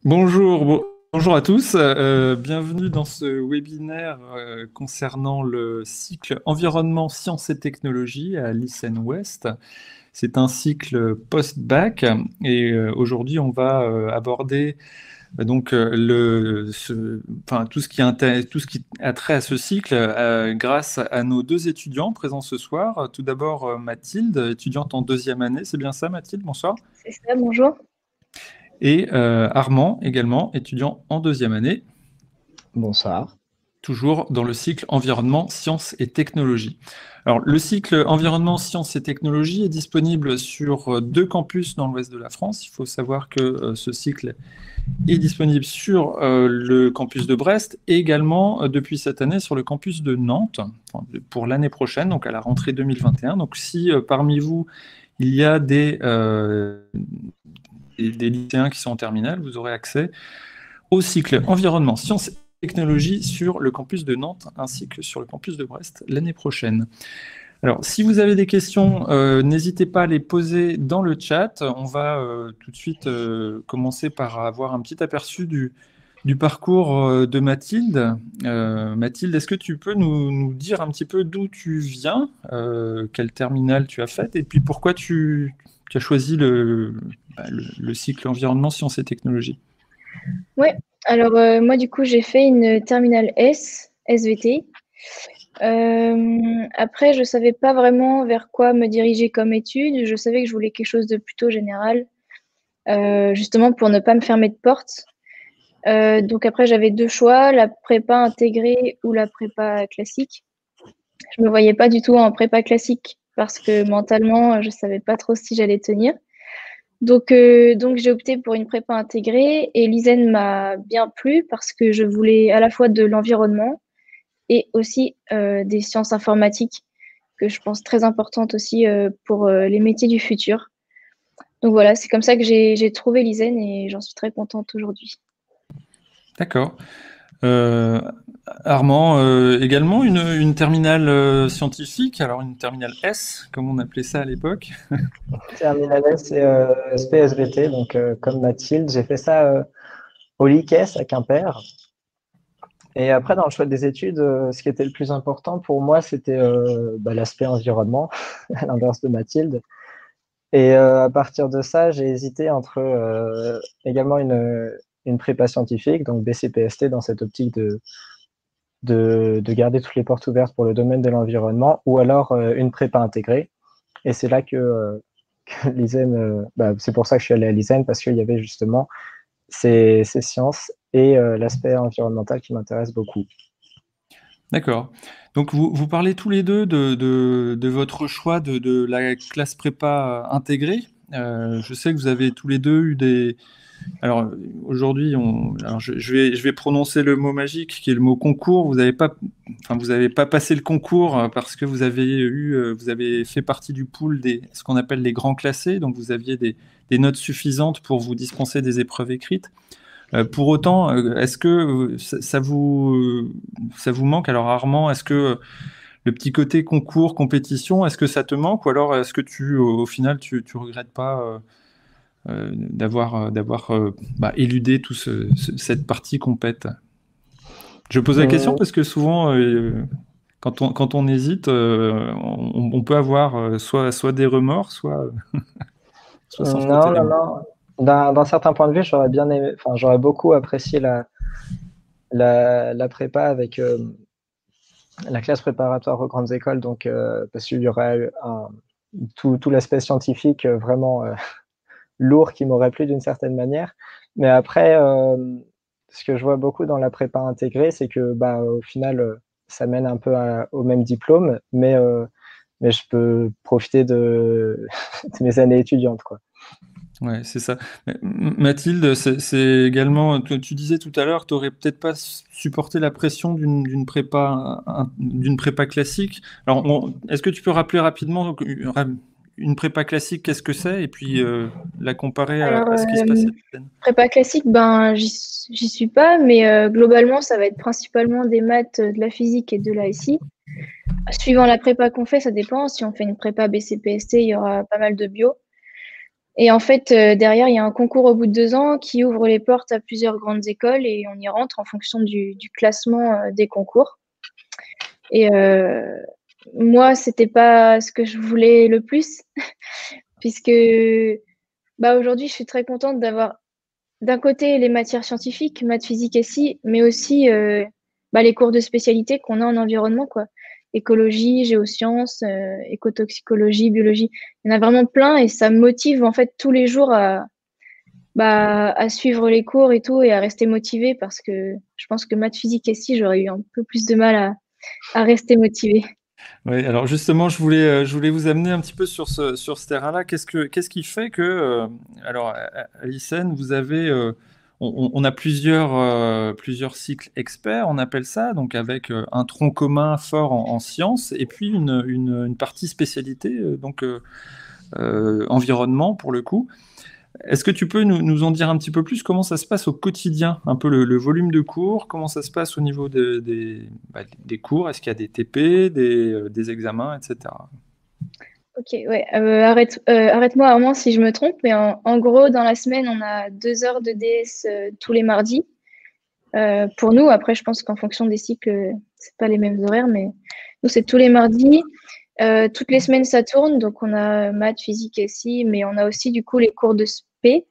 Bonjour à tous. Bienvenue dans ce webinaire concernant le cycle environnement, sciences et technologies à l'ICN Ouest. C'est un cycle post-bac et aujourd'hui on va aborder tout ce qui a trait à ce cycle grâce à nos deux étudiants présents ce soir. Tout d'abord Mathilde, étudiante en deuxième année. C'est bien ça Mathilde, bonsoir. C'est ça, bonjour. Et Armand, également étudiant en deuxième année. Bonsoir. Toujours dans le cycle environnement, sciences et technologies. Alors, le cycle environnement, sciences et technologies est disponible sur deux campus dans l'ouest de la France. Il faut savoir que ce cycle est disponible sur le campus de Brest et également depuis cette année sur le campus de Nantes pour l'année prochaine, donc à la rentrée 2021. Donc, si parmi vous, il y a des lycéens qui sont en terminale, vous aurez accès au cycle environnement, sciences et technologies sur le campus de Nantes ainsi que sur le campus de Brest l'année prochaine. Alors, si vous avez des questions, n'hésitez pas à les poser dans le chat. On va tout de suite commencer par avoir un petit aperçu du parcours de Mathilde. Mathilde, est-ce que tu peux nous dire un petit peu d'où tu viens, quelle terminale tu as faite, et puis pourquoi tu as choisi le cycle environnement, sciences et technologies? Oui, alors moi du coup j'ai fait une terminale SVT. Après je savais pas vraiment vers quoi me diriger comme étude. Je savais que je voulais quelque chose de plutôt général, justement pour ne pas me fermer de porte. Donc après j'avais deux choix, la prépa intégrée ou la prépa classique. Je me voyais pas du tout en prépa classique parce que mentalement je savais pas trop si j'allais tenir. Donc j'ai opté pour une prépa intégrée et l'ISEN m'a bien plu parce que je voulais à la fois de l'environnement et aussi des sciences informatiques que je pense très importantes aussi pour les métiers du futur. Donc voilà, c'est comme ça que j'ai trouvé l'ISEN et j'en suis très contente aujourd'hui. D'accord. Armand, également une terminale scientifique, alors une terminale S, comme on appelait ça à l'époque. Terminale S et SPSVT, donc comme Mathilde, j'ai fait ça au LICES à Quimper. Et après, dans le choix des études, ce qui était le plus important pour moi, c'était l'aspect environnement, à l'inverse de Mathilde. Et à partir de ça, j'ai hésité entre également une prépa scientifique, donc BCPST, dans cette optique de garder toutes les portes ouvertes pour le domaine de l'environnement, ou alors une prépa intégrée. Et c'est là que l'ISEN, c'est pour ça que je suis allé à l'ISEN, parce qu'il y avait justement ces sciences et l'aspect environnemental qui m'intéresse beaucoup. D'accord. Donc vous parlez tous les deux de votre choix de la classe prépa intégrée. Je sais que vous avez tous les deux eu des... Alors aujourd'hui, je vais prononcer le mot magique qui est le mot concours. Vous n'avez pas passé le concours parce que vous avez fait partie du pool des ce qu'on appelle les grands classés. Donc vous aviez des notes suffisantes pour vous dispenser des épreuves écrites. Pour autant, est-ce que ça vous manque? Alors Armand, est-ce que le petit côté concours, compétition, est-ce que ça te manque ou alors est-ce que au final, tu regrettes pas d'avoir éludé toute cette partie compète? Je pose la question parce que souvent, quand on hésite, on peut avoir soit des remords, soit s'en frotter les mains. Non. D'un certain point de vue, j'aurais bien aimé, j'aurais beaucoup apprécié la prépa avec la classe préparatoire aux grandes écoles, donc parce qu'il y aurait tout l'aspect scientifique vraiment lourd qui m'aurait plu d'une certaine manière. Mais après, ce que je vois beaucoup dans la prépa intégrée, c'est que au final, ça mène un peu au même diplôme, mais je peux profiter de mes années étudiantes, quoi. Ouais, c'est ça. Mathilde, c'est également, tu disais tout à l'heure, tu n'aurais peut-être pas supporté la pression d'une prépa classique. Alors, est-ce que tu peux rappeler rapidement une prépa classique, qu'est-ce que c'est, et puis la comparer à ce qui se passait? Prépa classique, j'y suis pas, mais globalement, ça va être principalement des maths, de la physique et de la SI. Suivant la prépa qu'on fait, ça dépend. Si on fait une prépa BCPST, il y aura pas mal de bio. Et en fait, derrière, il y a un concours au bout de 2 ans qui ouvre les portes à plusieurs grandes écoles et on y rentre en fonction du classement des concours. Et moi, c'était pas ce que je voulais le plus, puisque aujourd'hui, je suis très contente d'avoir d'un côté les matières scientifiques, maths, physique et scie, mais aussi les cours de spécialité qu'on a en environnement, quoi. Écologie, géosciences, écotoxicologie, biologie. Il y en a vraiment plein et ça me motive en fait tous les jours à suivre les cours et tout et à rester motivée parce que je pense que maths, physique et scie, j'aurais eu un peu plus de mal à rester motivée. Oui, alors justement, je voulais vous amener un petit peu sur ce terrain-là. Qu'est-ce qui fait que, alors, à l'ICN, vous avez, on a plusieurs cycles experts, on appelle ça, donc avec un tronc commun fort en sciences, et puis une partie spécialité, environnement pour le coup. Est-ce que tu peux nous en dire un petit peu plus comment ça se passe au quotidien, un peu le volume de cours, comment ça se passe au niveau des cours, est-ce qu'il y a des TP, des examens, etc. Ok, ouais. Arrête-moi à moins si je me trompe, mais en gros, dans la semaine, on a 2 heures de DS tous les mardis. Pour nous, après, je pense qu'en fonction des cycles, c'est pas les mêmes horaires, mais nous, c'est tous les mardis. Toutes les semaines, ça tourne, donc on a maths, physique et scie, mais on a aussi du coup les cours de spé.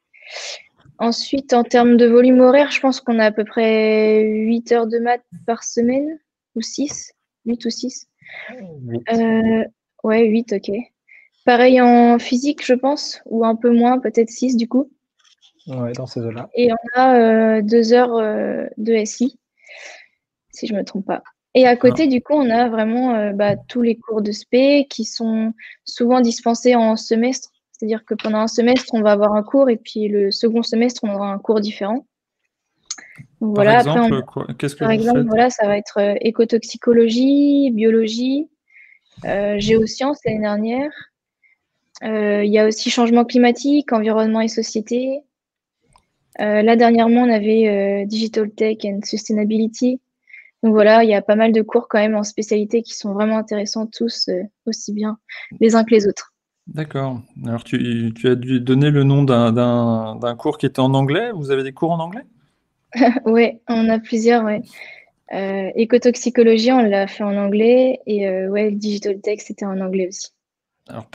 Ensuite, en termes de volume horaire, je pense qu'on a à peu près 8 heures de maths par semaine, ou 6, 8 ou 6. 8. Ouais, 8, ok. Pareil en physique, je pense, ou un peu moins, peut-être 6 du coup. Ouais, dans ces eaux-là. Et on a 2 heures de SI, si je ne me trompe pas. Et à côté, du coup, on a vraiment tous les cours de spé qui sont souvent dispensés en semestre. C'est-à-dire que pendant un semestre, on va avoir un cours et puis le second semestre, on aura un cours différent. Donc, Par voilà, exemple, qu'est-ce que par vous exemple, faites? voilà, ça va être écotoxicologie, biologie, géosciences l'année dernière. Il y a aussi changement climatique, environnement et société. Là, dernièrement, on avait Digital Tech and Sustainability. Donc voilà, il y a pas mal de cours quand même en spécialité qui sont vraiment intéressants tous, aussi bien les uns que les autres. D'accord. Alors, tu as dû donner le nom d'un cours qui était en anglais. Vous avez des cours en anglais? Ouais, on a plusieurs, ouais. Écotoxicologie, on l'a fait en anglais et ouais, Digital Tech, c'était en anglais aussi. Alors,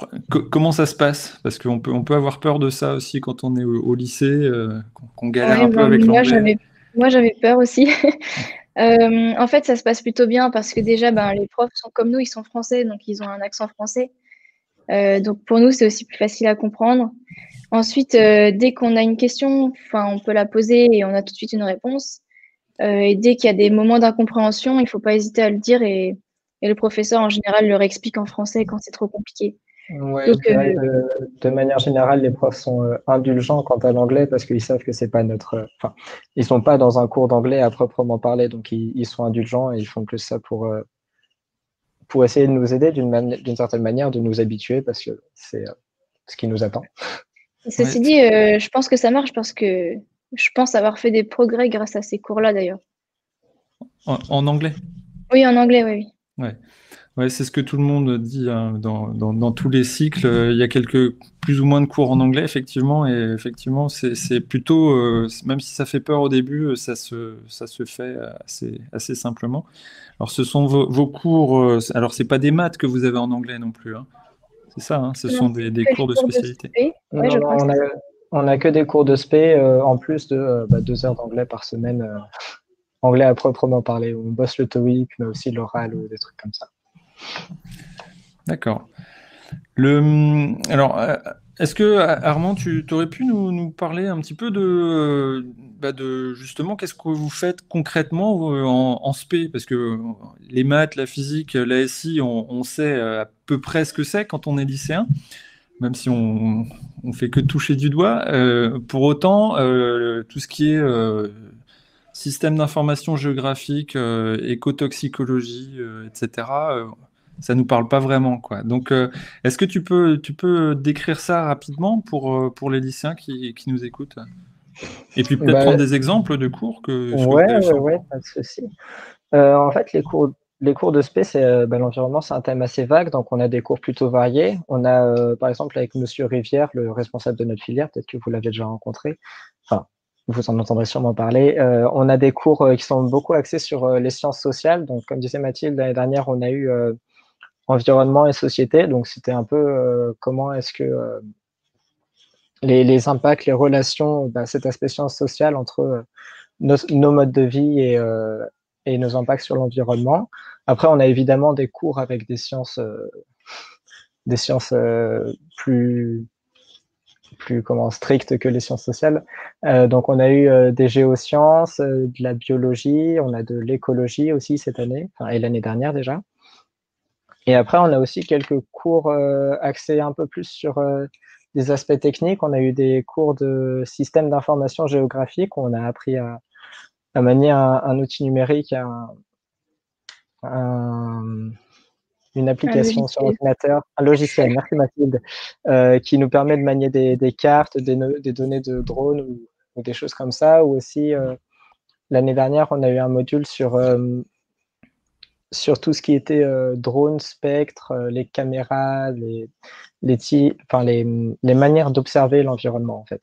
comment ça se passe? Parce on peut avoir peur de ça aussi quand on est au lycée, qu'on galère Ouais, un peu avec l'anglais. moi j'avais peur aussi. En fait, ça se passe plutôt bien parce que déjà, les profs sont comme nous, ils sont français, donc ils ont un accent français. Donc pour nous, c'est aussi plus facile à comprendre. Ensuite, dès qu'on a une question, on peut la poser et on a tout de suite une réponse. Et dès qu'il y a des moments d'incompréhension, il ne faut pas hésiter à le dire et le professeur, en général, leur explique en français quand c'est trop compliqué. Ouais, Donc, je dirais que de manière générale, les profs sont indulgents quant à l'anglais parce qu'ils savent que c'est pas notre. Enfin, ils sont pas dans un cours d'anglais à proprement parler, donc ils sont indulgents et ils font plus ça pour essayer de nous aider d'une certaine manière, de nous habituer parce que c'est ce qui nous attend. ceci Ouais, dit, je pense que ça marche parce que je pense avoir fait des progrès grâce à ces cours-là, d'ailleurs. en anglais. Oui, en anglais, oui. Ouais. Ouais, c'est ce que tout le monde dit hein, dans tous les cycles. Il y a quelques plus ou moins de cours en anglais, effectivement, et effectivement, c'est plutôt, même si ça fait peur au début, ça se fait assez simplement. Alors, ce sont vos cours. Alors, c'est pas des maths que vous avez en anglais non plus, hein. C'est ça, hein, ce Non, sont c'est des que les cours de cours de spécialité. spé. Ouais, Non, je non, crois que c'est ça. on a que des cours de spé en plus de 2 heures d'anglais par semaine, anglais à proprement parler. On bosse le TOEIC, mais aussi l'oral ou des trucs comme ça. D'accord. Alors, est-ce que Armand, tu aurais pu nous parler un petit peu de justement qu'est-ce que vous faites concrètement en spé? Parce que les maths, la physique, la SI, on sait à peu près ce que c'est quand on est lycéen, même si on fait que toucher du doigt. Pour autant, tout ce qui est système d'information géographique, écotoxicologie, etc., ça nous parle pas vraiment, quoi. Donc, est-ce que tu peux décrire ça rapidement pour les lycéens qui nous écoutent? Et puis peut-être Bah, prendre des exemples de cours que ce que vous ouais, avez fait ouais, en ouais, cours. pas de souci. En fait, les cours les cours de spé, c'est l'environnement, c'est un thème assez vague, donc on a des cours plutôt variés. On a, par exemple, avec Monsieur Rivière, le responsable de notre filière, peut-être que vous l'avez déjà rencontré. Enfin, vous en entendrez sûrement parler. On a des cours qui sont beaucoup axés sur les sciences sociales. Donc, comme disait Mathilde, l'année dernière, on a eu environnement et société. Donc, c'était un peu comment est-ce que les impacts, les relations, cet aspect sciences sociales entre nos modes de vie et nos impacts sur l'environnement. Après, on a évidemment des cours avec des sciences plus strictes que les sciences sociales. Donc, on a eu des géosciences, de la biologie, on a de l'écologie aussi cette année, et l'année dernière déjà. Et après, on a aussi quelques cours axés un peu plus sur des aspects techniques. On a eu des cours de système d'information géographique où on a appris à manier un outil numérique, une application sur ordinateur, un logiciel, merci Mathilde, qui nous permet de manier des cartes, des données de drones ou des choses comme ça. Ou aussi, l'année dernière, on a eu un module sur tout ce qui était drone, spectre, les caméras, les manières d'observer l'environnement, en fait.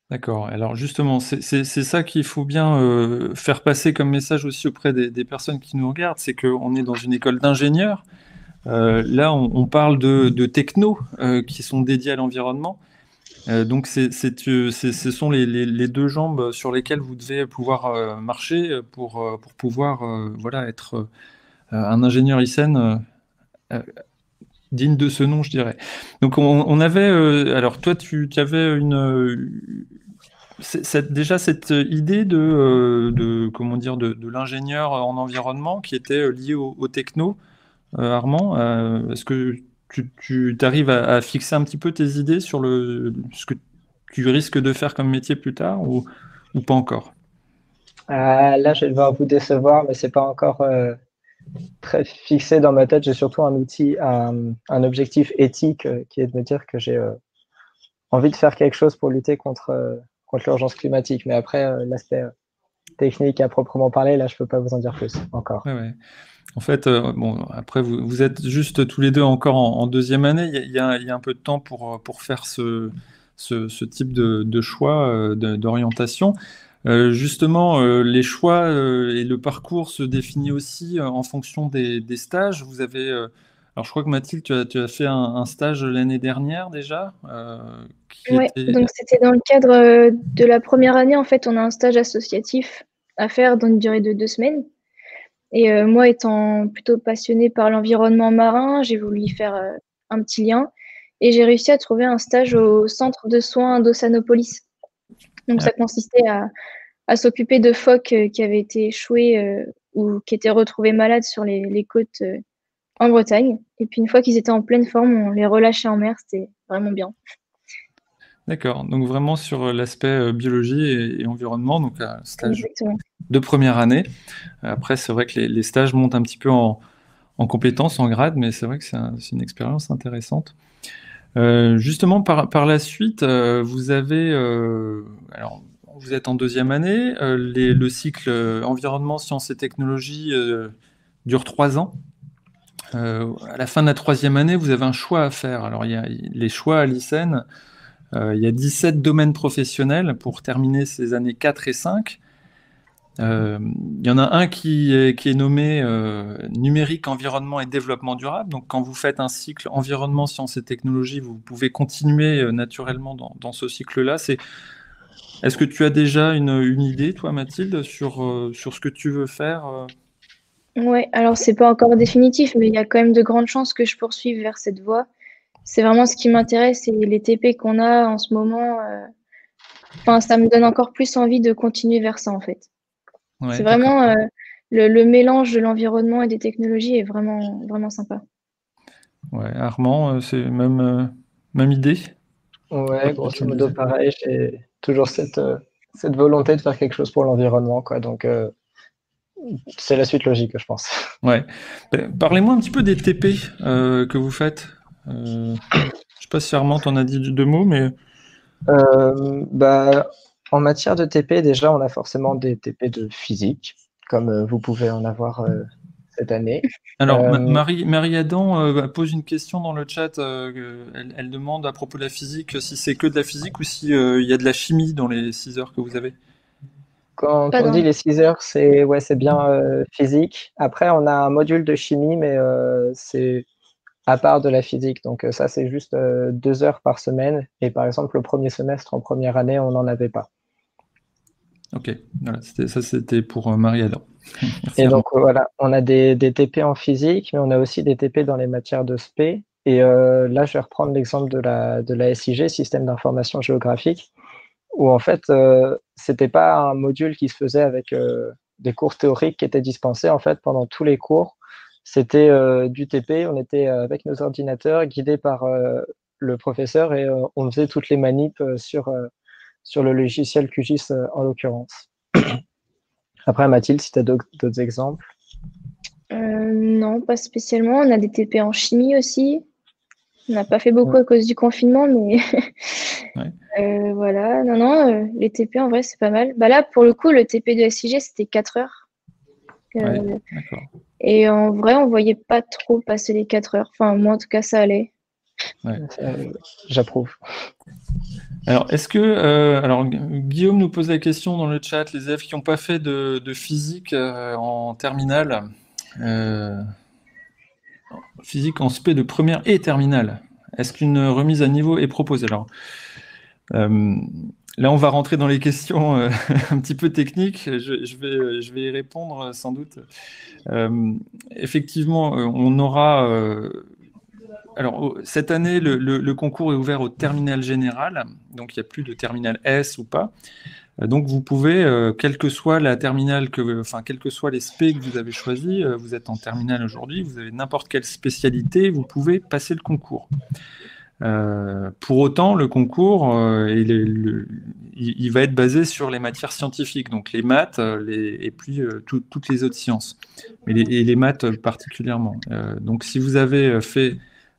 D'accord. Alors justement, c'est ça qu'il faut bien faire passer comme message aussi auprès des personnes qui nous regardent, c'est qu'on est dans une école d'ingénieurs. Là, on parle de technos qui sont dédiés à l'environnement. Donc, ce sont les deux jambes sur lesquelles vous devez pouvoir marcher pour pouvoir voilà, être un ingénieur ICEN digne de ce nom, je dirais. Donc, on avait... alors, toi, tu avais déjà cette idée comment dire, de l'ingénieur en environnement qui était liée au techno, Armand. Est-ce que tu arrives à fixer un petit peu tes idées sur ce que tu risques de faire comme métier plus tard ou pas encore? Là, je vais devoir vous décevoir, mais c'est pas encore très fixé dans ma tête. J'ai surtout un objectif éthique qui est de me dire que j'ai envie de faire quelque chose pour lutter contre l'urgence climatique. Mais après, l'aspect technique à proprement parler, là, je peux pas vous en dire plus encore. Ouais. En fait, bon, après, vous êtes juste tous les deux encore en deuxième année. Il y a un peu de temps pour faire ce type de choix, d'orientation. Justement, les choix et le parcours se définit aussi en fonction des stages. Vous avez, alors je crois que Mathilde, tu as fait un stage l'année dernière déjà, Oui, donc c'était dans le cadre de la première année. En fait, on a un stage associatif à faire d'une durée de 2 semaines. Et moi, étant plutôt passionnée par l'environnement marin, j'ai voulu y faire un petit lien. Et j'ai réussi à trouver un stage au centre de soins d'Ossanopolis. Donc, ça consistait à s'occuper de phoques qui avaient été échoués ou qui étaient retrouvés malades sur les côtes en Bretagne. Et puis, une fois qu'ils étaient en pleine forme, on les relâchait en mer. C'était vraiment bien. D'accord, donc vraiment sur l'aspect biologie et environnement, donc un stage Exactement. de première année. Après, c'est vrai que les stages montent un petit peu en compétences, en grade, mais c'est vrai que c'est une expérience intéressante. Justement, par la suite, vous avez... alors, vous êtes en deuxième année, le cycle environnement, sciences et technologies dure 3 ans. À la fin de la troisième année, vous avez un choix à faire. Alors, il y a les choix à l'ICEN. Il y a 17 domaines professionnels pour terminer ces années 4 et 5. Il y en a un qui est nommé numérique, environnement et développement durable. Donc, quand vous faites un cycle environnement, sciences et technologies, vous pouvez continuer naturellement dans ce cycle-là. Est-ce que tu as déjà une idée, toi, Mathilde, sur ce que tu veux faire Ouais, alors c'est pas encore définitif, mais il y a quand même de grandes chances que je poursuive vers cette voie. C'est vraiment ce qui m'intéresse et les TP qu'on a en ce moment. Enfin, ça me donne encore plus envie de continuer vers ça, en fait. Ouais, C'est vraiment le mélange de l'environnement et des technologies est vraiment, vraiment sympa. Ouais, Armand, c'est même idée? Ouais, grosso modo pareil. J'ai toujours cette volonté de faire quelque chose pour l'environnement, quoi. Donc, c'est la suite logique, je pense. Ouais. Parlez-moi un petit peu des TP que vous faites. Je sais pas si Armand t'en a dit 2 mots, mais... En matière de TP, déjà, on a forcément des TP de physique, comme vous pouvez en avoir cette année. Alors, Marie-Adam pose une question dans le chat. Elle demande à propos de la physique si c'est que de la physique ou si il y a de la chimie dans les 6 heures que vous avez. Quand Pas on dans- dit les 6 heures, c'est bien physique. Après, on a un module de chimie, mais c'est à part de la physique. Donc ça, c'est juste 2 heures par semaine. Et par exemple, le premier semestre, en première année, on n'en avait pas. Ok, voilà, c'était pour Marie-Adam. Merci Et Armand. donc voilà, on a des TP en physique, mais on a aussi des TP dans les matières de spé. Et là, je vais reprendre l'exemple de la SIG, Système d'information géographique, où en fait, c'était pas un module qui se faisait avec des cours théoriques qui étaient dispensés. En fait, pendant tous les cours, c'était du TP. On était avec nos ordinateurs, guidés par le professeur, et on faisait toutes les manips sur le logiciel QGIS en l'occurrence. Après, Mathilde, si tu as d'autres exemples. Non, pas spécialement. On a des TP en chimie aussi. On n'a pas fait beaucoup à cause du confinement, mais Ouais. voilà. Non, les TP en vrai, c'est pas mal. Bah là, pour le coup, le TP de SIG, c'était 4 heures. Ouais, d'accord. Et en vrai, on voyait pas trop passer les 4 heures. Enfin, moi, en tout cas, ça allait. Ouais. J'approuve. Alors, alors, Guillaume nous pose la question dans le chat, les élèves qui n'ont pas fait de physique en terminale, physique en spé de première et terminale, est-ce qu'une remise à niveau est proposée? Alors, là, on va rentrer dans les questions un petit peu techniques. Je vais y répondre sans doute. Effectivement, on aura... alors, cette année, le concours est ouvert au terminal général, donc il n'y a plus de terminal S ou pas. Donc, vous pouvez, quelle que soit la terminale quels que soient les spé que vous avez choisis, vous êtes en terminale aujourd'hui, vous avez n'importe quelle spécialité, vous pouvez passer le concours. Pour autant, le concours, il va être basé sur les matières scientifiques, donc les maths et puis toutes les autres sciences, et les maths particulièrement. Donc, si vous avez fait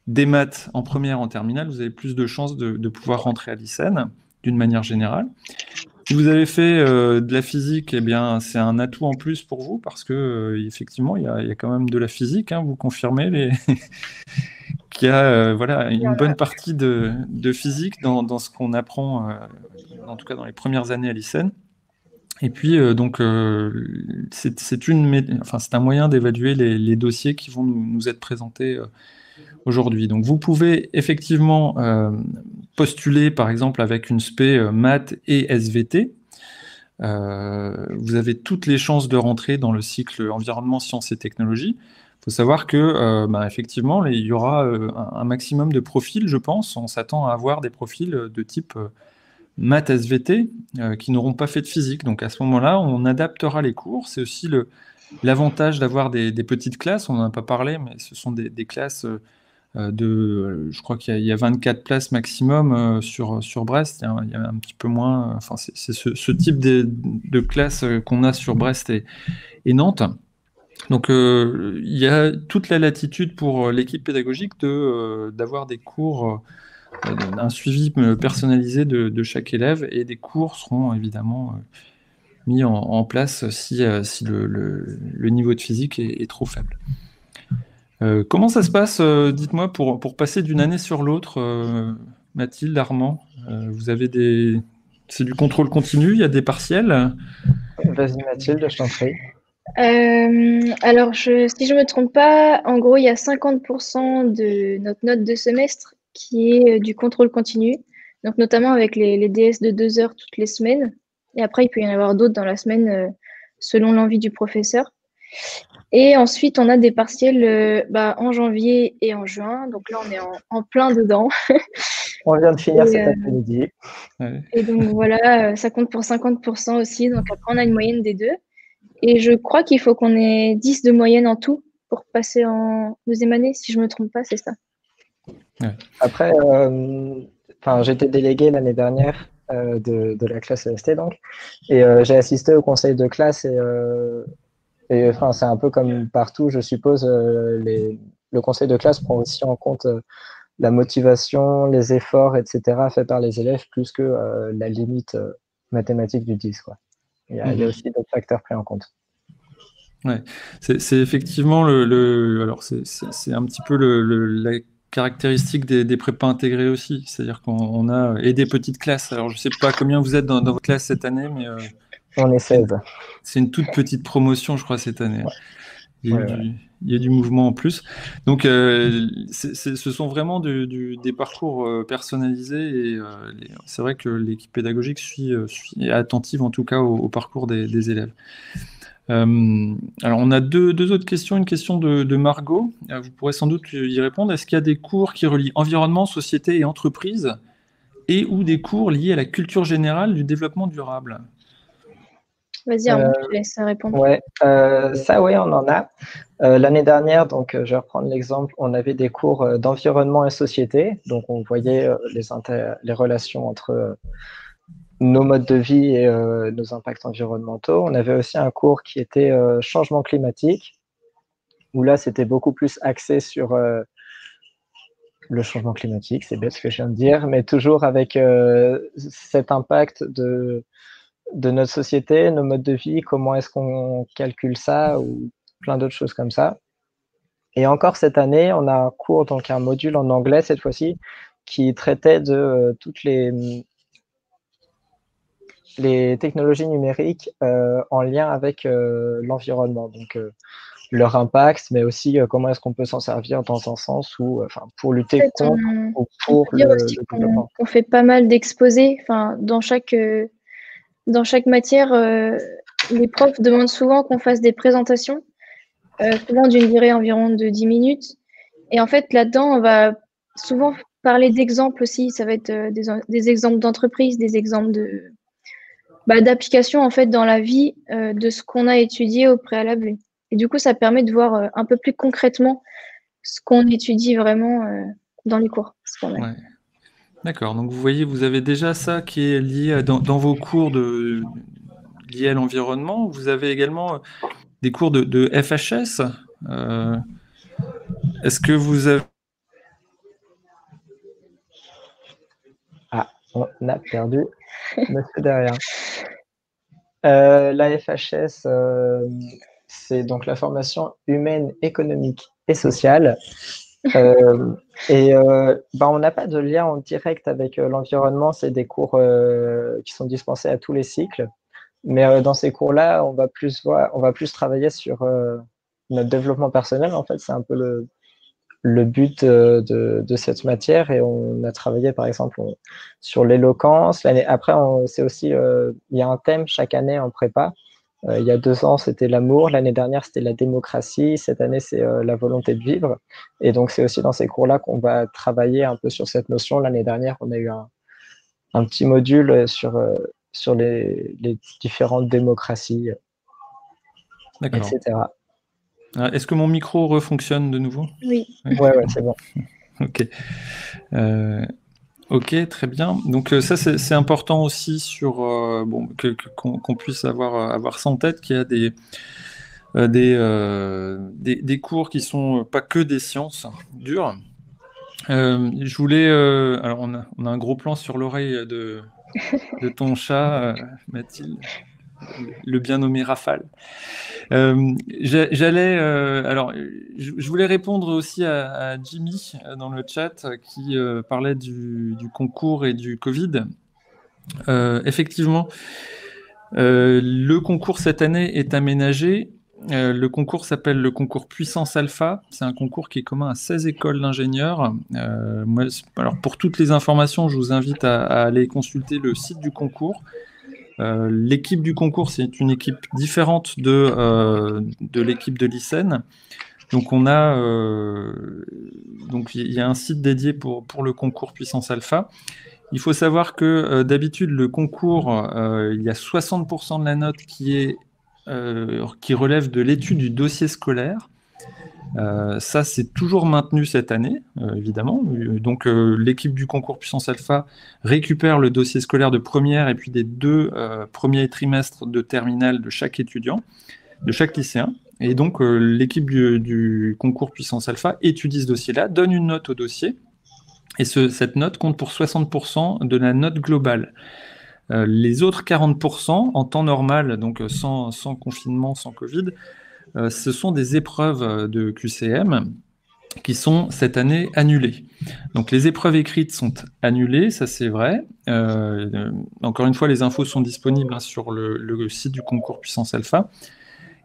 des maths en première, en terminale, vous avez plus de chances de pouvoir rentrer à l'ICEN, d'une manière générale. Si vous avez fait de la physique, eh bien, c'est un atout en plus pour vous, parce que effectivement, il y a quand même de la physique, hein, vous confirmez qu'il y a voilà, une bonne partie de physique dans ce qu'on apprend, en tout cas dans les premières années à l'ICEN. Et puis, c'est un moyen d'évaluer les dossiers qui vont nous être présentés aujourd'hui. Donc, vous pouvez effectivement postuler, par exemple, avec une spé maths et SVT. Vous avez toutes les chances de rentrer dans le cycle environnement, sciences et technologies. Il faut savoir que, effectivement, il y aura un maximum de profils, je pense. On s'attend à avoir des profils de type maths SVT qui n'auront pas fait de physique. Donc à ce moment-là, on adaptera les cours. C'est aussi l'avantage d'avoir des petites classes. On n'en a pas parlé, mais ce sont des classes je crois qu'il y a 24 places maximum sur Brest. Il y a un petit peu moins. Enfin, c'est ce type de classe qu'on a sur Brest et Nantes. Donc, il y a toute la latitude pour l'équipe pédagogique d'avoir des cours, un suivi personnalisé de chaque élève, et des cours seront évidemment mis en place si le niveau de physique est trop faible. Comment ça se passe, dites-moi, pour passer d'une année sur l'autre, Mathilde, Armand? Vous avez c'est du contrôle continu, il y a des partiels? Vas-y Mathilde, je t'en prie. Alors, si je me trompe pas, en gros, il y a 50% de notre note de semestre qui est du contrôle continu, donc notamment avec les DS de 2 heures toutes les semaines. Et après, il peut y en avoir d'autres dans la semaine selon l'envie du professeur. Et ensuite, on a des partiels en janvier et en juin. Donc là, on est en plein dedans. On vient de finir Et, cet après-midi. Ouais. et donc voilà, ça compte pour 50% aussi. Donc après, on a une moyenne des deux. Et je crois qu'il faut qu'on ait 10 de moyenne en tout pour passer en deuxième année. Si je ne me trompe pas, c'est ça. Ouais. Après, j'étais délégué l'année dernière de la classe EST, donc, et j'ai assisté au conseil de classe, et c'est un peu comme partout, je suppose, le conseil de classe prend aussi en compte la motivation, les efforts, etc., faits par les élèves, plus que la limite mathématique du 10, quoi. Il y a aussi d'autres facteurs pris en compte. Ouais. C'est effectivement alors c'est un petit peu la caractéristique des prépas intégrés aussi, c'est-à-dire qu'on a et des petites classes. Alors je sais pas combien vous êtes dans votre classe cette année, mais On est c'est une, 16. c'est une toute petite promotion, je crois, cette année. Ouais, Il y a eu ouais. il y a du mouvement en plus. Donc, ce sont vraiment des parcours personnalisés et c'est vrai que l'équipe pédagogique est attentive en tout cas au parcours des élèves. Alors, on a deux autres questions. Une question de Margot. Vous pourrez sans doute y répondre. Est-ce qu'il y a des cours qui relient environnement, société et entreprise et ou des cours liés à la culture générale du développement durable? Vas-y, Armand, je te laisse répondre. Ouais, ça, oui, on en a. L'année dernière, donc, je vais reprendre l'exemple, on avait des cours d'environnement et société. Donc, on voyait les relations entre nos modes de vie et nos impacts environnementaux. On avait aussi un cours qui était changement climatique, où là, c'était beaucoup plus axé sur le changement climatique, c'est bête ce que je viens de dire, mais toujours avec cet impact de notre société, nos modes de vie, comment est-ce qu'on calcule ça, ou plein d'autres choses comme ça. Et encore cette année, on a un cours, donc un module en anglais cette fois-ci, qui traitait de toutes les technologies numériques en lien avec l'environnement. Donc, leur impact, mais aussi comment est-ce qu'on peut s'en servir dans un sens où, pour lutter En fait, contre ou on pour peut dire le aussi développement. qu'on fait pas mal d'exposés. Enfin, dans chaque matière, les profs demandent souvent qu'on fasse des présentations, souvent d'une durée environ de 10 minutes. Et en fait, là-dedans, on va souvent parler d'exemples aussi. Ça va être des exemples d'entreprise, des exemples d'application en fait dans la vie de ce qu'on a étudié au préalable. Et du coup, ça permet de voir un peu plus concrètement ce qu'on étudie vraiment dans les cours. Ouais. D'accord. Donc vous voyez, vous avez déjà ça qui est lié dans vos cours liés à l'environnement. Vous avez également des cours de FHS. Est-ce que vous avez... Ah, on a perdu monsieur derrière. La FHS, c'est donc la formation humaine, économique et sociale. On n'a pas de lien en direct avec l'environnement, c'est des cours qui sont dispensés à tous les cycles. Mais dans ces cours-là, on va plus travailler sur notre développement personnel. En fait, c'est un peu le but de cette matière. Et on a travaillé, par exemple, sur l'éloquence. Après, c'est aussi, il y a un thème chaque année en prépa. Il y a 2 ans, c'était l'amour. L'année dernière, c'était la démocratie. Cette année, c'est la volonté de vivre. Et donc, c'est aussi dans ces cours-là qu'on va travailler un peu sur cette notion. L'année dernière, on a eu un petit module sur les différentes démocraties, D'accord. etc. Est-ce que mon micro refonctionne de nouveau? Oui. Ouais, c'est bon. Ok. Ok, très bien. Donc ça, c'est important aussi sur qu'on puisse avoir ça en tête, qu'il y a des cours qui sont pas que des sciences dures. Je voulais, alors on a un gros plan sur l'oreille de ton chat, Mathilde, le bien nommé Rafale. Alors, je voulais répondre aussi à Jimmy dans le chat qui parlait du concours et du Covid. Effectivement, le concours cette année est aménagé. Le concours s'appelle le concours Puissance Alpha. C'est un concours qui est commun à 16 écoles d'ingénieurs. Alors pour toutes les informations, je vous invite à aller consulter le site du concours. L'équipe du concours, c'est une équipe différente de l'équipe de l'ICEN. Donc il y a un site dédié pour le concours Puissance Alpha. Il faut savoir que d'habitude, le concours, il y a 60% de la note qui relève de l'étude du dossier scolaire. Ça, c'est toujours maintenu cette année, évidemment. Donc, l'équipe du concours Puissance Alpha récupère le dossier scolaire de première et puis des 2 premiers trimestres de terminale de chaque étudiant, de chaque lycéen. Et donc, l'équipe du concours Puissance Alpha étudie ce dossier-là, donne une note au dossier. Et cette note compte pour 60% de la note globale. Les autres 40%, en temps normal, donc sans confinement, sans Covid, ce sont des épreuves de QCM qui sont cette année annulées. Donc les épreuves écrites sont annulées, ça c'est vrai. Encore une fois, les infos sont disponibles sur le site du concours Puissance Alpha.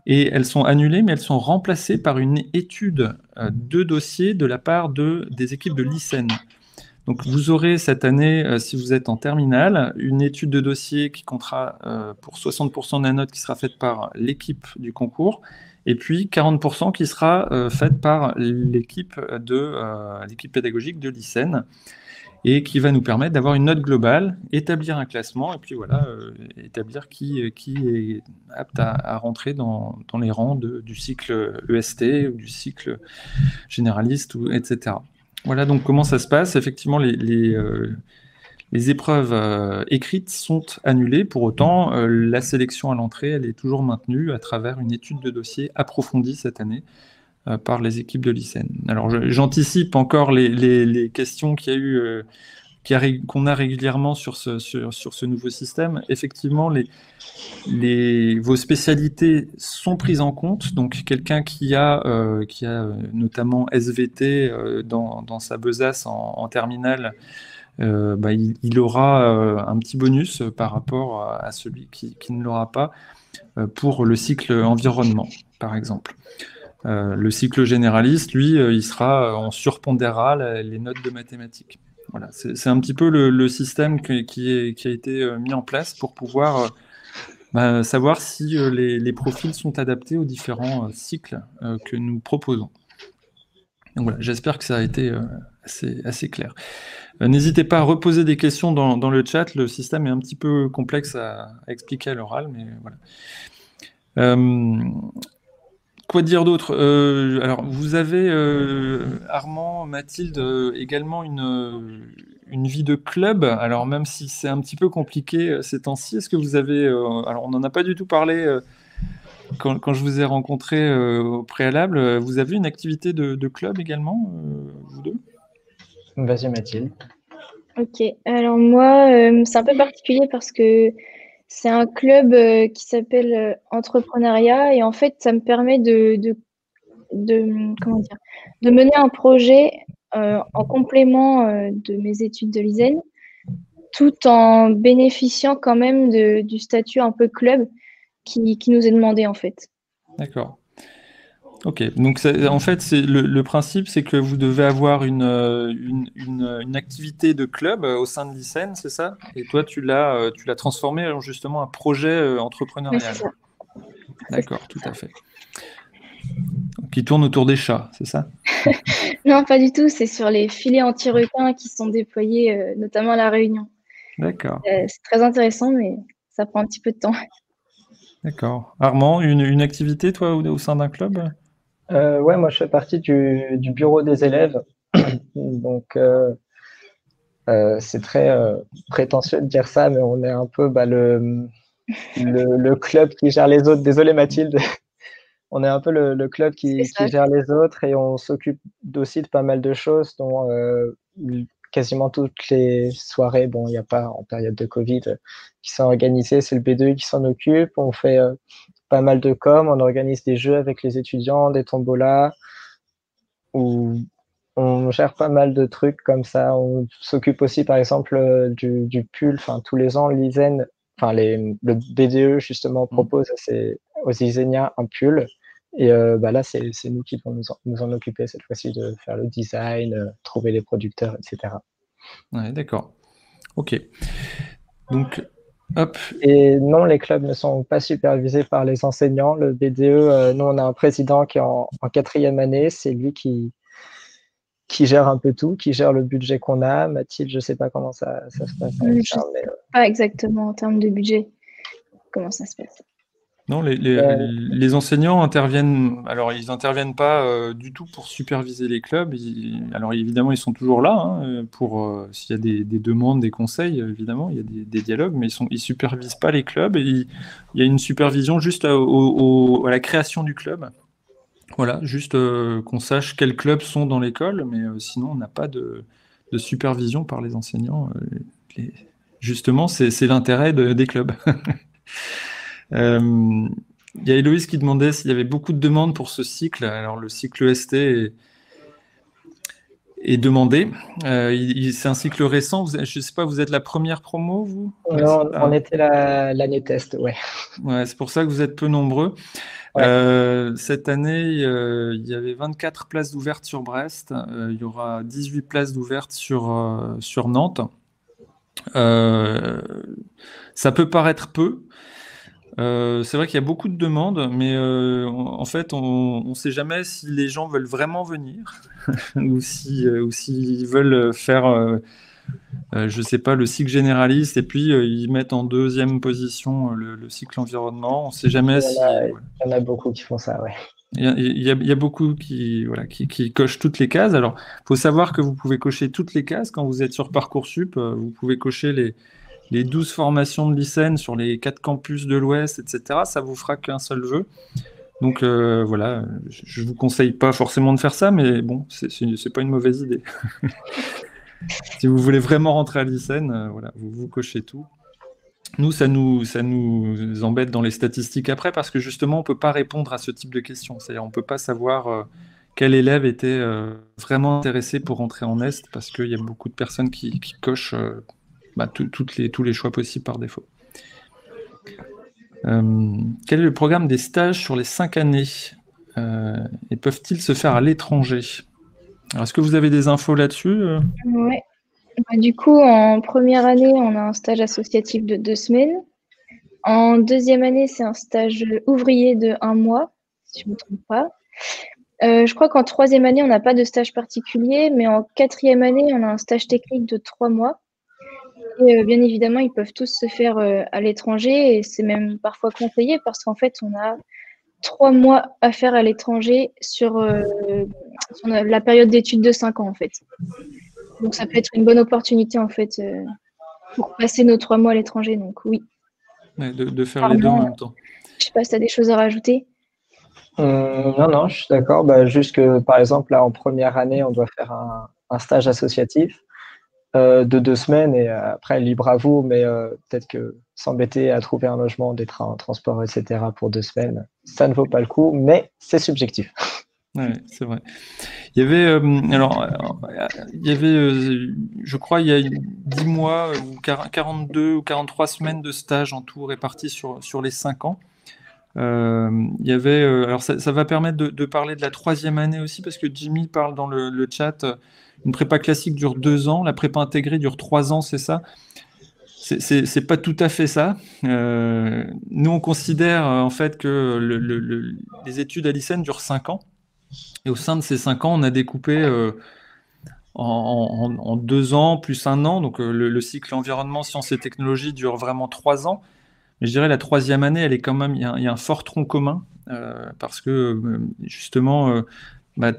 Et elles sont annulées, mais elles sont remplacées par une étude de dossier de la part des équipes de l'ICEN. Donc vous aurez cette année, si vous êtes en terminale, une étude de dossier qui comptera pour 60% de la note qui sera faite par l'équipe du concours, et puis 40% qui sera faite par l'équipe pédagogique de l'ICEN, et qui va nous permettre d'avoir une note globale, établir un classement, et puis voilà, établir qui est apte à rentrer dans les rangs du cycle EST, ou du cycle généraliste, etc. Voilà donc comment ça se passe. Effectivement, les épreuves écrites sont annulées. Pour autant, la sélection à l'entrée, elle est toujours maintenue à travers une étude de dossier approfondie cette année par les équipes de l'ICEN. Alors, j'anticipe encore les questions qu'il y a eu, qu'on a régulièrement sur ce nouveau système. Effectivement, vos spécialités sont prises en compte. Donc, quelqu'un qui a notamment SVT dans sa besace en terminale, il aura un petit bonus par rapport à celui qui ne l'aura pas pour le cycle environnement, par exemple. Le cycle généraliste, lui, il sera, on surpondérera les notes de mathématiques. Voilà, c'est un petit peu le système qui a été mis en place pour pouvoir savoir si les profils sont adaptés aux différents cycles que nous proposons. Donc voilà, j'espère que ça a été assez clair. N'hésitez pas à reposer des questions dans le chat, le système est un petit peu complexe à expliquer à l'oral, mais voilà. Quoi dire d'autre? Alors, vous avez, Armand, Mathilde, également une vie de club. Alors, même si c'est un petit peu compliqué ces temps-ci, est-ce que vous avez... alors, on n'en a pas du tout parlé quand je vous ai rencontré au préalable. Vous avez une activité de club également, vous deux? Vas-y, Mathilde. Ok, alors moi, c'est un peu particulier parce que c'est un club qui s'appelle Entrepreneuriat et en fait, ça me permet comment dire, de mener un projet en complément de mes études de l'ISEN, tout en bénéficiant quand même du statut un peu club qui nous est demandé en fait. D'accord. Ok, donc en fait, le principe, c'est que vous devez avoir une activité de club au sein de l'ICEN, c'est ça? Et toi, tu l'as transformé en justement un projet Oui, entrepreneurial. c'est ça. D'accord, tout à fait. Qui tourne autour des chats, c'est ça? Non, pas du tout, c'est sur les filets anti-requins qui sont déployés notamment à La Réunion. D'accord. C'est très intéressant, mais ça prend un petit peu de temps. D'accord. Armand, une activité, toi, au sein d'un club? Ouais, moi je fais partie du bureau des élèves. Donc c'est très prétentieux de dire ça, mais on est un peu le club qui gère les autres. Désolé Mathilde. On est un peu le club C'est qui ça. gère les autres et on s'occupe aussi de pas mal de choses, dont quasiment toutes les soirées, bon, il n'y a pas en période de Covid, qui sont organisées, c'est le B2 qui s'en occupe. On fait pas mal de com, on organise des jeux avec les étudiants, des tombolas, où on gère pas mal de trucs comme ça. On s'occupe aussi, par exemple, du pull. Enfin, tous les ans, l'ISEN, enfin, le BDE, justement, propose aux ISENiens un pull. Et là, c'est nous qui devons nous en occuper cette fois-ci, de faire le design, trouver les producteurs, etc. Ouais, d'accord. Ok. Donc, hop. Et non, les clubs ne sont pas supervisés par les enseignants. Le BDE, nous, on a un président qui est en 4e année. C'est lui qui gère un peu tout, qui gère le budget qu'on a. Mathilde, je ne sais pas comment ça se passe. Je ne sais pas exactement en termes de budget comment ça se passe. Non, les enseignants interviennent. Alors, ils n'interviennent pas du tout pour superviser les clubs. Alors, évidemment, ils sont toujours là pour s'il y a des demandes, des conseils. Évidemment, il y a des dialogues, mais ils supervisent pas les clubs. Et il y a une supervision juste à la création du club. Voilà, juste qu'on sache quels clubs sont dans l'école, mais sinon, on n'a pas de supervision par les enseignants. Justement, c'est l'intérêt des clubs. Il y a Héloïse qui demandait s'il y avait beaucoup de demandes pour ce cycle. Alors, le cycle EST est demandé. C'est un cycle récent. Je ne sais pas, vous êtes la première promo, vous? Non, on était l'année test, ouais. Ouais, c'est pour ça que vous êtes peu nombreux. Ouais. Cette année, il y avait 24 places d'ouvertes sur Brest. Il y aura 18 places d'ouvertes sur Nantes. Ça peut paraître peu. C'est vrai qu'il y a beaucoup de demandes, mais en fait, on ne sait jamais si les gens veulent vraiment venir ou s'ils veulent faire, je ne sais pas, le cycle généraliste et puis ils mettent en deuxième position le cycle environnement. On ne sait jamais si... Il y en a beaucoup qui font ça, ouais. Il y a beaucoup qui cochent toutes les cases. Alors, il faut savoir que vous pouvez cocher toutes les cases quand vous êtes sur Parcoursup. Vous pouvez cocher les 12 formations de l'ICEN sur les 4 campus de l'Ouest, etc. Ça vous fera qu'un seul vœu. Donc voilà, je ne vous conseille pas forcément de faire ça, mais bon, c'est pas une mauvaise idée. Si vous voulez vraiment rentrer à l'ICEN, voilà, vous cochez tout. Nous, ça nous embête dans les statistiques après parce que justement, on ne peut pas répondre à ce type de questions. C'est-à-dire, on ne peut pas savoir quel élève était vraiment intéressé pour rentrer en Est parce qu'il y a beaucoup de personnes qui cochent tous les choix possibles par défaut. Quel est le programme des stages sur les 5 années et peuvent-ils se faire à l'étranger? Alors, est-ce que vous avez des infos là-dessus? Ouais. Du coup, en première année, on a un stage associatif de 2 semaines. En deuxième année, c'est un stage ouvrier de 1 mois, si je ne me trompe pas. Je crois qu'en troisième année, on n'a pas de stage particulier, mais en quatrième année, on a un stage technique de 3 mois. Et bien évidemment, ils peuvent tous se faire à l'étranger et c'est même parfois conseillé parce qu'en fait, on a 3 mois à faire à l'étranger sur la période d'études de 5 ans en fait. Donc ça peut être une bonne opportunité en fait pour passer nos 3 mois à l'étranger. Donc oui. Ouais, de faire les deux en même temps. Je sais pas si tu as des choses à rajouter. Non, je suis d'accord. Juste que par exemple, là en première année, on doit faire un stage associatif de 2 semaines et après, libre à vous, mais peut-être que s'embêter à trouver un logement, des trains, un transport, etc. pour 2 semaines, ça ne vaut pas le coup, mais c'est subjectif. Oui, c'est vrai. Il y avait, je crois, il y a 10 mois ou 42 ou 43 semaines de stage en tout répartis sur les 5 ans. Il y avait, alors ça va permettre de parler de la troisième année aussi, parce que Jimmy parle dans le chat, une prépa classique dure 2 ans, la prépa intégrée dure 3 ans, c'est ça? C'est pas tout à fait ça. Nous, on considère en fait que les études à l'ICEN durent 5 ans. Et au sein de ces 5 ans, on a découpé en 2 ans plus 1 an. Donc le cycle environnement, sciences et technologies dure vraiment 3 ans. Mais je dirais la troisième année, elle est quand même, il y a un fort tronc commun parce que justement,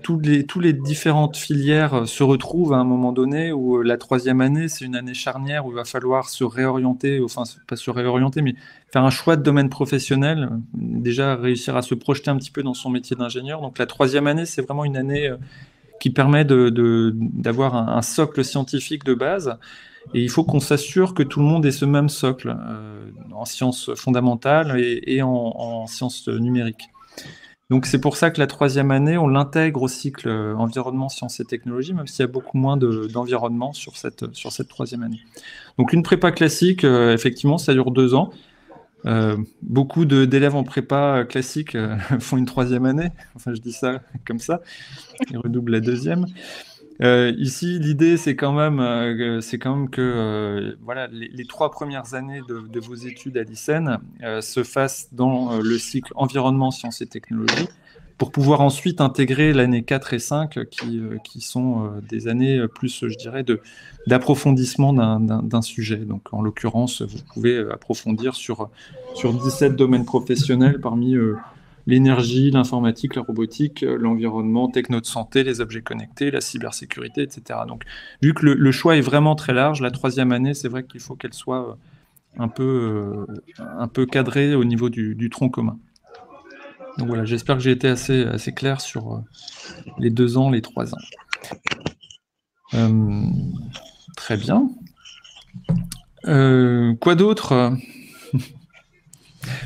toutes les différentes filières se retrouvent à un moment donné où la troisième année, c'est une année charnière où il va falloir se réorienter, enfin pas se réorienter, mais faire un choix de domaine professionnel, déjà réussir à se projeter un petit peu dans son métier d'ingénieur. Donc la troisième année, c'est vraiment une année qui permet d'avoir un socle scientifique de base. Et il faut qu'on s'assure que tout le monde ait ce même socle en sciences fondamentales et en sciences numériques. Donc c'est pour ça que la troisième année, on l'intègre au cycle environnement, sciences et technologies, même s'il y a beaucoup moins d'environnement sur cette troisième année. Donc une prépa classique, effectivement, ça dure 2 ans. Beaucoup d'élèves en prépa classique font une troisième année. Enfin, je dis ça comme ça. Ils redoublent la deuxième. Ici, l'idée, c'est quand même que voilà, les 3 premières années de vos études à l'ICEN se fassent dans le cycle environnement, sciences et technologies, pour pouvoir ensuite intégrer l'année 4 et 5, qui sont des années plus, je dirais, d'approfondissement d'un sujet. Donc, en l'occurrence, vous pouvez approfondir sur 17 domaines professionnels parmi l'énergie, l'informatique, la robotique, l'environnement, techno de santé, les objets connectés, la cybersécurité, etc. Donc, vu que le choix est vraiment très large, la troisième année, c'est vrai qu'il faut qu'elle soit un peu cadrée au niveau du tronc commun. Donc voilà, j'espère que j'ai été assez clair sur les 2 ans, les 3 ans. Très bien. Quoi d'autre?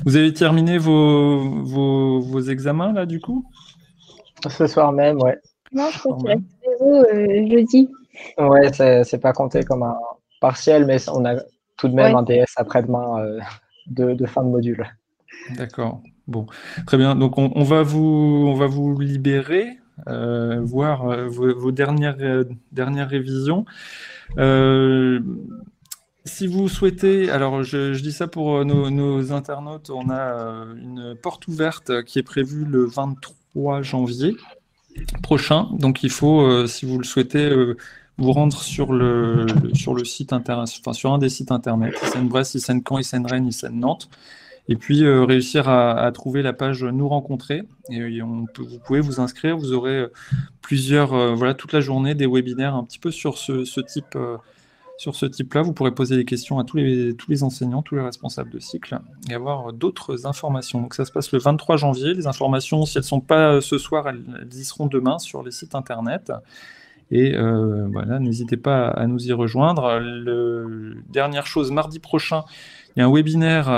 Vous avez terminé vos examens, là, du coup? Ce soir même, ouais. Non, je crois Quand qu'il même. reste réseau jeudi. Ouais, c'est pas compté comme un partiel, mais on a tout de même Ouais. un DS après-demain de fin de module. D'accord. Bon, très bien. Donc, on va vous libérer, voir vos dernières révisions. Si vous souhaitez, alors je dis ça pour nos internautes, on a une porte ouverte qui est prévue le 23 janvier prochain. Donc il faut, si vous le souhaitez, vous rendre sur le site internet, enfin sur un des sites internet, ICN-Brest, ICN-Caen, ICN-Rennes, ICN-Nantes, et puis réussir à trouver la page Nous rencontrer. Et vous pouvez vous inscrire, vous aurez plusieurs, voilà, toute la journée des webinaires un petit peu sur ce type. Sur ce type-là, vous pourrez poser des questions à tous les enseignants, tous les responsables de cycle et avoir d'autres informations. Donc ça se passe le 23 janvier. Les informations, si elles ne sont pas ce soir, elles y seront demain sur les sites internet. Et voilà, n'hésitez pas à nous y rejoindre. Dernière chose, mardi prochain, il y a un webinaire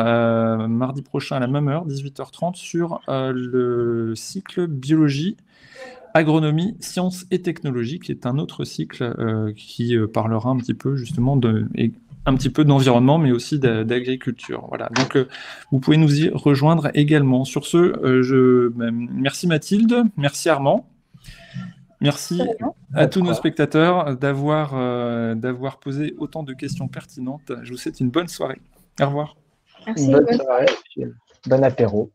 mardi prochain à la même heure, 18h30, sur le cycle biologie, agronomie, sciences et technologies, qui est un autre cycle qui parlera un petit peu justement un petit peu d'environnement, mais aussi d'agriculture. Voilà. Donc, vous pouvez nous y rejoindre également. Sur ce, merci Mathilde, merci Armand. Merci à tous nos spectateurs d'avoir posé autant de questions pertinentes. Je vous souhaite une bonne soirée. Au revoir. Merci. Bonne soirée, bon apéro.